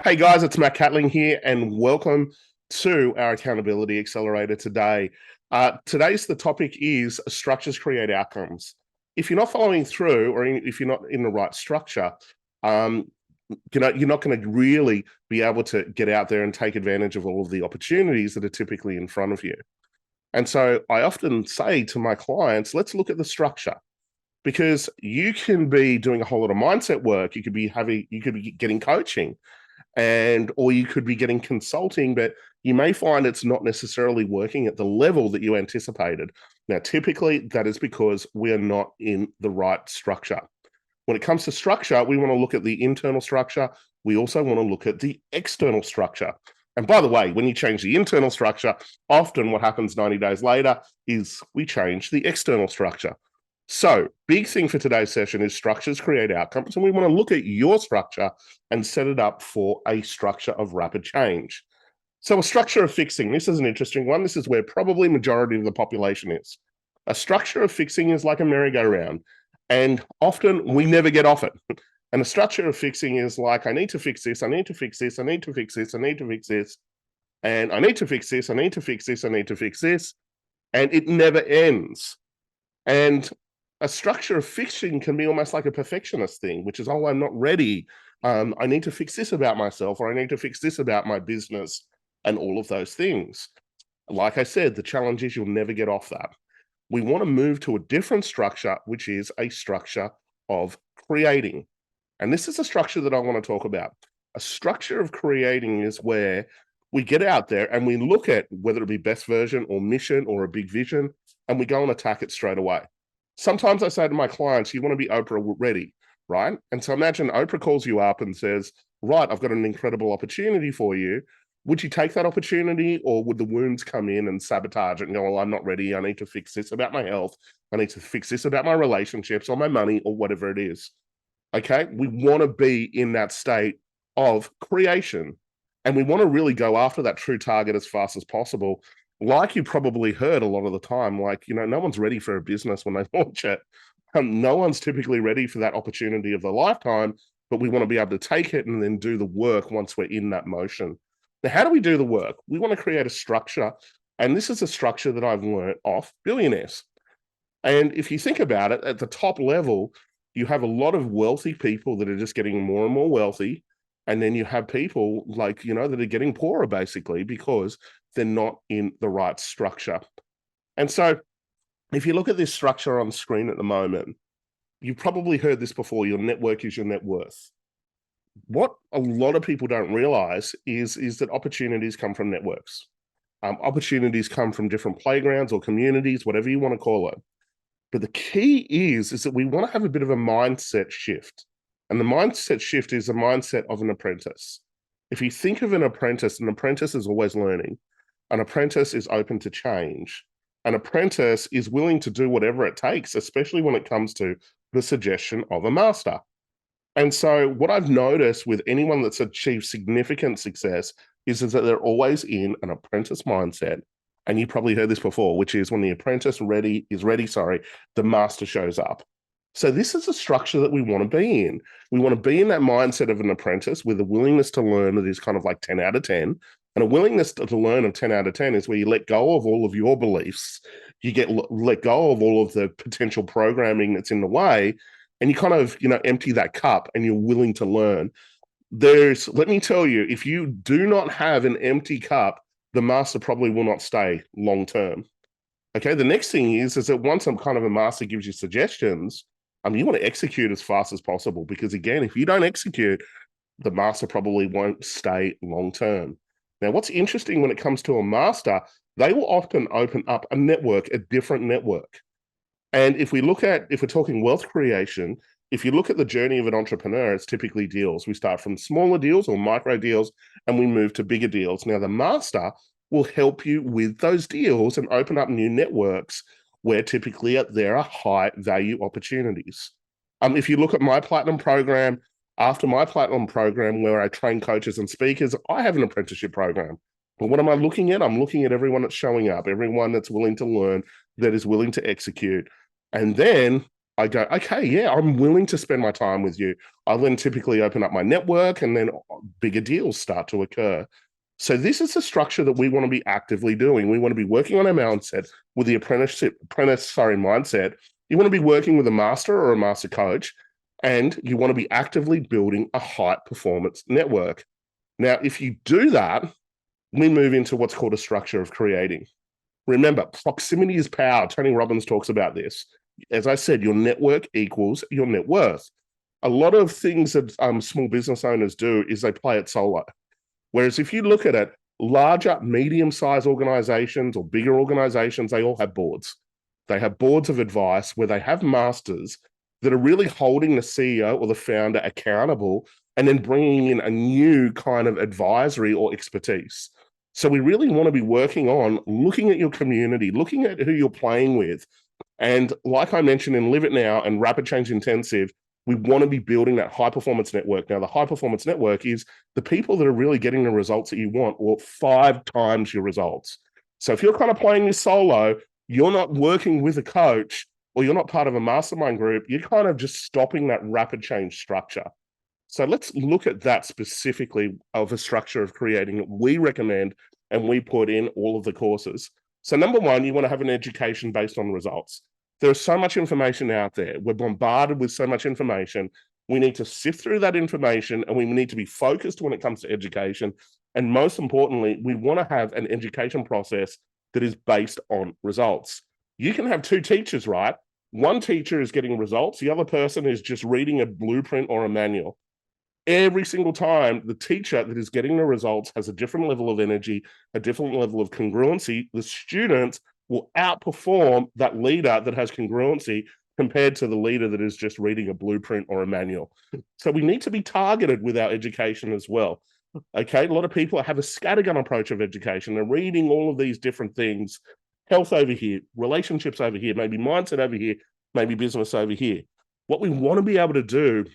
Hey guys, it's Matt Catling here, and welcome to our Accountability Accelerator today. Today's the topic is structures create outcomes. If you're not following through, or if you're not in the right structure, um, you're not going to really be able to get out there and take advantage of all of the opportunities that are typically in front of you. And so I often say to my clients, let's look at the structure, because you can be doing a whole lot of mindset work. You could be getting coaching, or you could be getting consulting, but you may find it's not necessarily working at the level that you anticipated. Now, typically that is because we're not in the right structure. When it comes to structure, we want to look at the internal structure. We also want to look at the external structure. And by the way, when you change the internal structure, often what happens 90 days later is we change the external structure. So, big thing for today's session is structures create outcomes, and we want to look at your structure and set it up for a structure of rapid change. So, a structure of fixing, this is an interesting one. This is where probably majority of the population is. A structure of fixing is like a merry-go-round, and often we never get off it. And a structure of fixing is like, I need to fix this, I need to fix this, I need to fix this, I need to fix this, and I need to fix this, I need to fix this, I need to fix this, and it never ends. And a structure of fixing can be almost like a perfectionist thing, which is, oh, I'm not ready. I need to fix this about myself, or I need to fix this about my business, and all of those things. Like I said, the challenge is you'll never get off that. We want to move to a different structure, which is a structure of creating. And this is a structure that I want to talk about. A structure of creating is where we get out there and we look at whether it be best version or mission or a big vision, and we go and attack it straight away. Sometimes I say to my clients, you want to be Oprah ready, right? And so imagine Oprah calls you up and says, right, I've got an incredible opportunity for you. Would you take that opportunity, or would the wounds come in and sabotage it and go, well, I'm not ready. I need to fix this about my health. I need to fix this about my relationships or my money or whatever it is. Okay. We want to be in that state of creation, and we want to really go after that true target as fast as possible. Like you probably heard a lot of the time, like, no one's ready for a business when they launch it. No one's typically ready for that opportunity of their lifetime, but we want to be able to take it and then do the work once we're in that motion. Now, how do we do the work? We want to create a structure, and this is a structure that I've learned off billionaires. And if you think about it, at the top level, you have a lot of wealthy people that are just getting more and more wealthy. And then you have people like, that are getting poorer basically because they're not in the right structure. And so if you look at this structure on screen at the moment, you've probably heard this before: your network is your net worth. What a lot of people don't realize is that opportunities come from networks. Opportunities come from different playgrounds or communities, whatever you want to call it. But the key is that we want to have a bit of a mindset shift. And the mindset shift is the mindset of an apprentice. If you think of an apprentice is always learning. An apprentice is open to change. An apprentice is willing to do whatever it takes, especially when it comes to the suggestion of a master. And so what I've noticed with anyone that's achieved significant success is that they're always in an apprentice mindset. And you probably heard this before, which is when the apprentice is ready, the master shows up. So this is a structure that we want to be in. We want to be in that mindset of an apprentice with a willingness to learn that is kind of like 10 out of 10. And a willingness to learn of 10 out of 10 is where you let go of all of your beliefs. You let go of all of the potential programming that's in the way, and you kind of, empty that cup and you're willing to learn. Let me tell you, if you do not have an empty cup, the master probably will not stay long term. Okay, the next thing is that once some kind of a master gives you suggestions, you want to execute as fast as possible, because again, if you don't execute, the master probably won't stay long term. Now, what's interesting when it comes to a master, they will often open up a network, a different network. And if we're talking wealth creation, if you look at the journey of an entrepreneur, it's typically deals. We start from smaller deals or micro deals, and we move to bigger deals. Now, the master will help you with those deals and open up new networks where typically there are high value opportunities. If you look at my platinum program, after my platinum program, where I train coaches and speakers, I have an apprenticeship program. But what am I looking at? I'm looking at everyone that's showing up, everyone that's willing to learn, that is willing to execute. And then I go, okay, yeah, I'm willing to spend my time with you. I'll then typically open up my network and then bigger deals start to occur. So this is the structure that we want to be actively doing. We want to be working on our mindset with the apprentice mindset. You want to be working with a master or a master coach, and you want to be actively building a high performance network. Now, if you do that, we move into what's called a structure of creating. Remember, proximity is power. Tony Robbins talks about this. As I said, your network equals your net worth. A lot of things that small business owners do is they play it solo. Whereas if you look at it, larger, medium-sized organizations or bigger organizations, they all have boards. They have boards of advice where they have masters that are really holding the CEO or the founder accountable and then bringing in a new kind of advisory or expertise. So we really want to be working on looking at your community, looking at who you're playing with. And like I mentioned in Live It Now and Rapid Change Intensive, we want to be building that high performance network. Now, the high performance network is the people that are really getting the results that you want, or 5 times your results. So if you're kind of playing this solo, you're not working with a coach, or you're not part of a mastermind group, you're kind of just stopping that rapid change structure. So let's look at that specifically of a structure of creating that we recommend and we put in all of the courses. So number one, you want to have an education based on results. There's so much information out there. We're bombarded with so much information. We need to sift through that information, and we need to be focused when it comes to education. And most importantly, we want to have an education process that is based on results. You can have 2 teachers, right? One teacher is getting results. The other person is just reading a blueprint or a manual. Every single time, the teacher that is getting the results has a different level of energy, a different level of congruency. The students will outperform that leader that has congruency compared to the leader that is just reading a blueprint or a manual. So we need to be targeted with our education as well. Okay, a lot of people have a scattergun approach of education. They're reading all of these different things, health over here, relationships over here, maybe mindset over here, maybe business over here. What we want to be able to do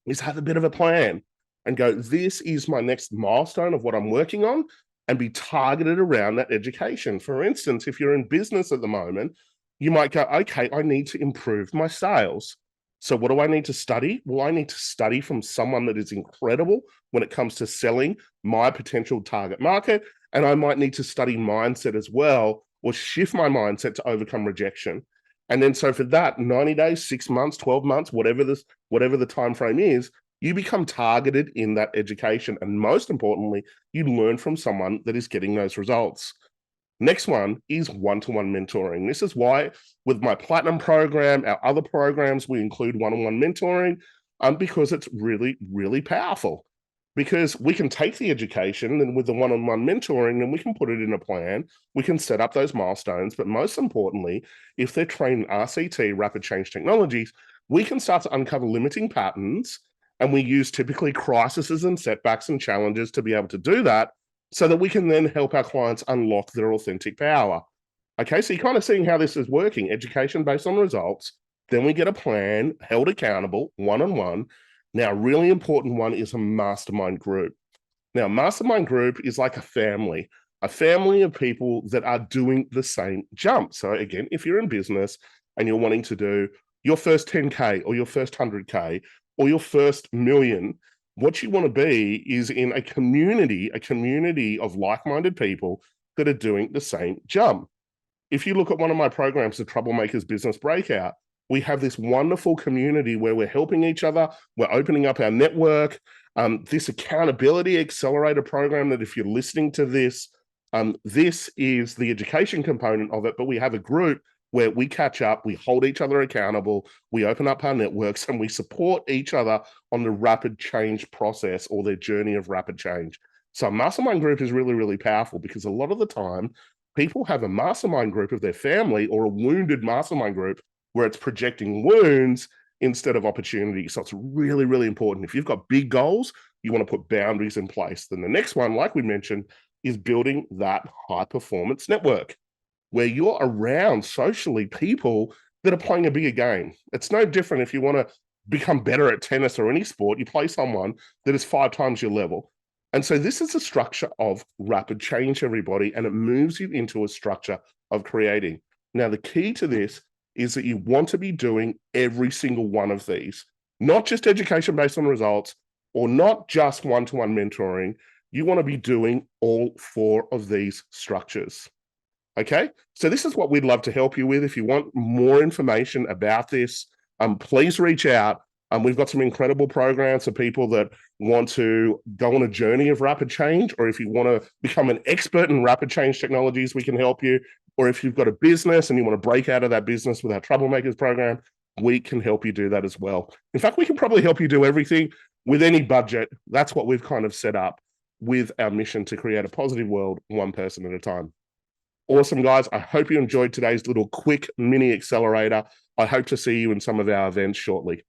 is have a bit of a plan and go, this is my next milestone of what I'm working on, and be targeted around that education. For instance, if you're in business at the moment, you might go, okay, I need to improve my sales. So what do I need to study? Well, I need to study from someone that is incredible when it comes to selling my potential target market. And I might need to study mindset as well, or shift my mindset to overcome rejection. And then so for that, 90 days, 6 months, 12 months, whatever the time frame is, you become targeted in that education. And most importantly, you learn from someone that is getting those results. Next one is one-to-one mentoring. This is why with my Platinum program, our other programs, we include one-on-one mentoring, because it's really, really powerful. Because we can take the education, and with the one-on-one mentoring, then we can put it in a plan. We can set up those milestones. But most importantly, if they're trained in RCT, Rapid Change Technologies, we can start to uncover limiting patterns, and we use typically crises and setbacks and challenges to be able to do that, so that we can then help our clients unlock their authentic power. Okay, so you're kind of seeing how this is working. Education based on results. Then we get a plan, held accountable, one-on-one. Now, a really important one is a mastermind group. Now, a mastermind group is like a family of people that are doing the same jump. So again, if you're in business and you're wanting to do your first 10K or your first 100K or your first million, what you want to be is in a community of like-minded people that are doing the same jump. If you look at one of my programs, the Troublemakers Business Breakout, we have this wonderful community where we're helping each other. We're opening up our network. This accountability accelerator program, that if you're listening to this, this is the education component of it, but we have a group where we catch up, we hold each other accountable, we open up our networks, and we support each other on the rapid change process or their journey of rapid change. So a mastermind group is really, really powerful, because a lot of the time, people have a mastermind group of their family, or a wounded mastermind group where it's projecting wounds instead of opportunity. So it's really, really important. If you've got big goals, you want to put boundaries in place. Then the next one, like we mentioned, is building that high performance network, where you're around socially people that are playing a bigger game. It's no different if you want to become better at tennis or any sport, you play someone that is 5 times your level. And so this is a structure of rapid change, everybody, and it moves you into a structure of creating. Now, the key to this is that you want to be doing every single one of these, not just education based on results or not just one-to-one mentoring. You want to be doing all 4 of these structures. Okay, so this is what we'd love to help you with. If you want more information about this, please reach out. We've got some incredible programs for people that want to go on a journey of rapid change, or if you want to become an expert in rapid change technologies, we can help you. Or if you've got a business and you want to break out of that business with our Troublemakers program, we can help you do that as well. In fact, we can probably help you do everything with any budget. That's what we've kind of set up with our mission to create a positive world, one person at a time. Awesome, guys. I hope you enjoyed today's little quick mini accelerator. I hope to see you in some of our events shortly.